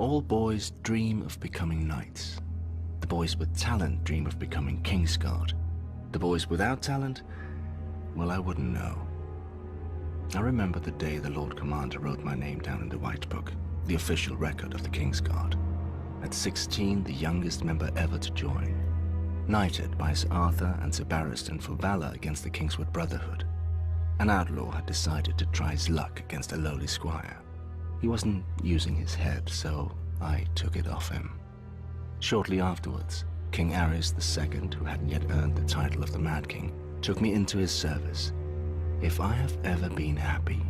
All boys dream of becoming knights. The boys with talent dream of becoming Kingsguard. The boys without talent, well, I wouldn't know. I remember the day the Lord Commander wrote my name down in the White Book, the official record of the Kingsguard. At 16, the youngest member ever to join. Knighted by Sir Arthur and Sir Barristan for valor against the Kingswood Brotherhood. An outlaw had decided to try his luck against a lowly squire. He wasn't using his head, so I took it off him. Shortly afterwards, King Ares II, who hadn't yet earned the title of the Mad King, took me into his service. If I have ever been happy,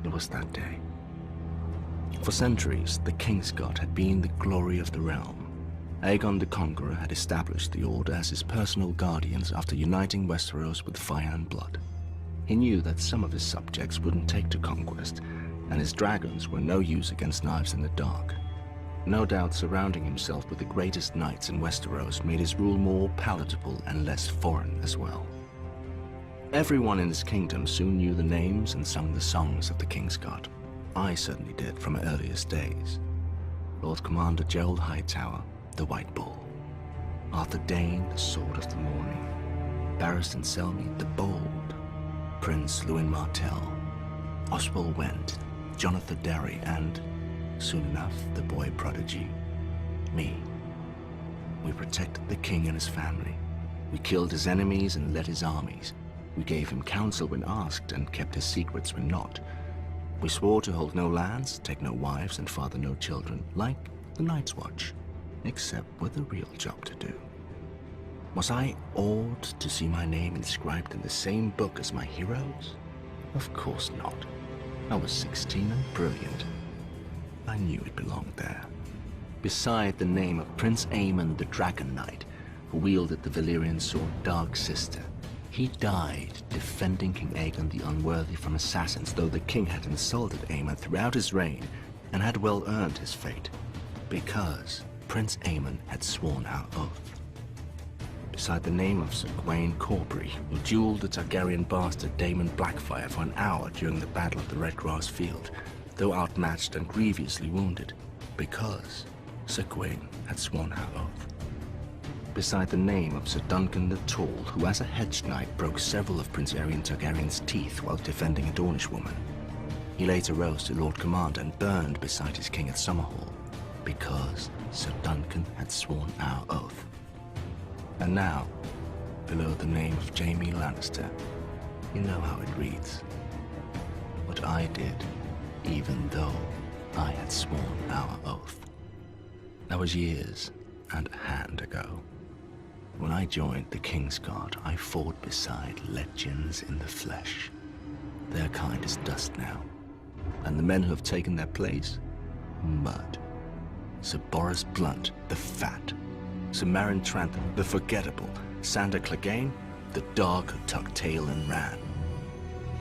it was that day. For centuries, the Kingsguard had been the glory of the realm. Aegon the Conqueror had established the Order as his personal guardians after uniting Westeros with fire and blood. He knew that some of his subjects wouldn't take to conquest, and his dragons were no use against knives in the dark. No doubt surrounding himself with the greatest knights in Westeros made his rule more palatable and less foreign as well. Everyone in his kingdom soon knew the names and sung the songs of the Kingsguard. I certainly did from my earliest days. Lord Commander Gerald Hightower, the White Bull. Arthur Dane, the Sword of the Morning. Barristan Selmy, the Bold. Prince Lewin Martell. Oswald Went, Jonathan Derry, and, soon enough, the boy prodigy, me. We protected the king and his family. We killed his enemies and led his armies. We gave him counsel when asked and kept his secrets when not. We swore to hold no lands, take no wives, and father no children, like the Night's Watch, except with a real job to do. Was I awed to see my name inscribed in the same book as my heroes? Of course not. I was 16 and brilliant. I knew it belonged there. Beside the name of Prince Aemon the Dragon Knight, who wielded the Valyrian sword Dark Sister. He died defending King Aegon the Unworthy from assassins, though the king had insulted Aemon throughout his reign and had well earned his fate, because Prince Aemon had sworn our oath. Beside the name of Sir Gawain Corbury, who dueled the Targaryen bastard Daemon Blackfyre for an hour during the Battle of the Red Grass Field, though outmatched and grievously wounded, because Sir Gawain had sworn our oath. Beside the name of Sir Duncan the Tall, who as a hedge knight broke several of Prince Aerion Targaryen's teeth while defending a Dornish woman. He later rose to Lord Commander and burned beside his king at Summerhall, because Sir Duncan had sworn our oath. And now, below the name of Jaime Lannister, you know how it reads. What I did, even though I had sworn our oath. That was years and a hand ago. When I joined the Kingsguard, I fought beside legends in the flesh. Their kind is dust now, and the men who have taken their place, mud. Sir Boris Blunt, the Fat. Sir Meryn Trantham, the Forgettable. Sandor Clegane, the dog who tucked tail and ran.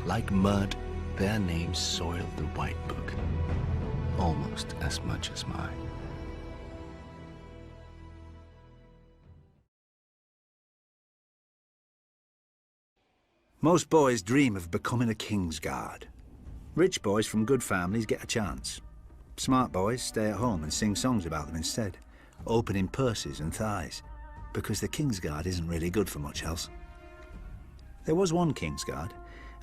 Like mud, their names soiled the White Book, almost as much as mine. Most boys dream of becoming a Kingsguard. Rich boys from good families get a chance. Smart boys stay at home and sing songs about them instead, opening purses and thighs, because the Kingsguard isn't really good for much else. There was one Kingsguard,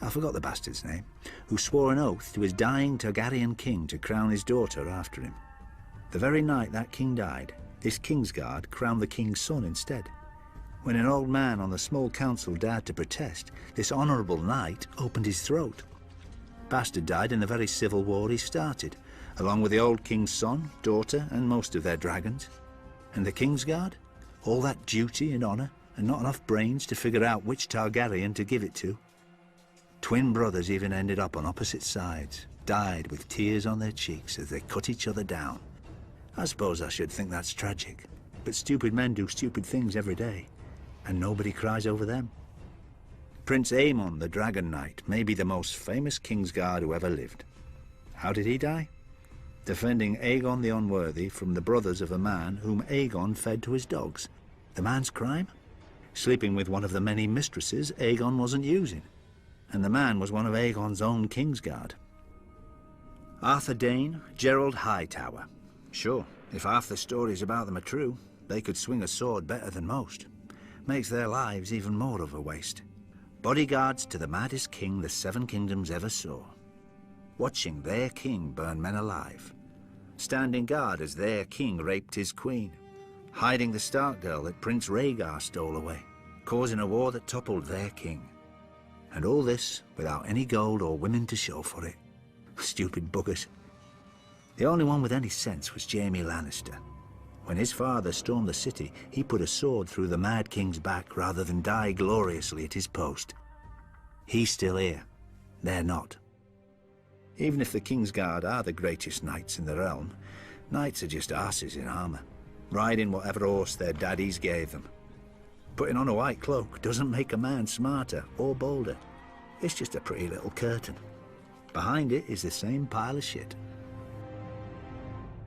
I forgot the bastard's name, who swore an oath to his dying Targaryen king to crown his daughter after him. The very night that king died, this Kingsguard crowned the king's son instead. When an old man on the small council dared to protest, this honourable knight opened his throat. Bastard died in the very civil war he started, along with the old king's son, daughter, and most of their dragons. And the Kingsguard? All that duty and honour, and not enough brains to figure out which Targaryen to give it to. Twin brothers even ended up on opposite sides, died with tears on their cheeks as they cut each other down. I suppose I should think that's tragic, but stupid men do stupid things every day, and nobody cries over them. Prince Aemon, the Dragon Knight, may be the most famous Kingsguard who ever lived. How did he die? Defending Aegon the Unworthy from the brothers of a man whom Aegon fed to his dogs. The man's crime? Sleeping with one of the many mistresses Aegon wasn't using. And the man was one of Aegon's own Kingsguard. Arthur Dane, Gerald Hightower. Sure, if half the stories about them are true, they could swing a sword better than most. Makes their lives even more of a waste. Bodyguards to the maddest king the Seven Kingdoms ever saw. Watching their king burn men alive. Standing guard as their king raped his queen. Hiding the Stark girl that Prince Rhaegar stole away. Causing a war that toppled their king. And all this without any gold or women to show for it. Stupid buggers. The only one with any sense was Jaime Lannister. When his father stormed the city, he put a sword through the Mad King's back rather than die gloriously at his post. He's still here. They're not. Even if the Kingsguard are the greatest knights in the realm, knights are just asses in armour, riding whatever horse their daddies gave them. Putting on a white cloak doesn't make a man smarter or bolder. It's just a pretty little curtain. Behind it is the same pile of shit.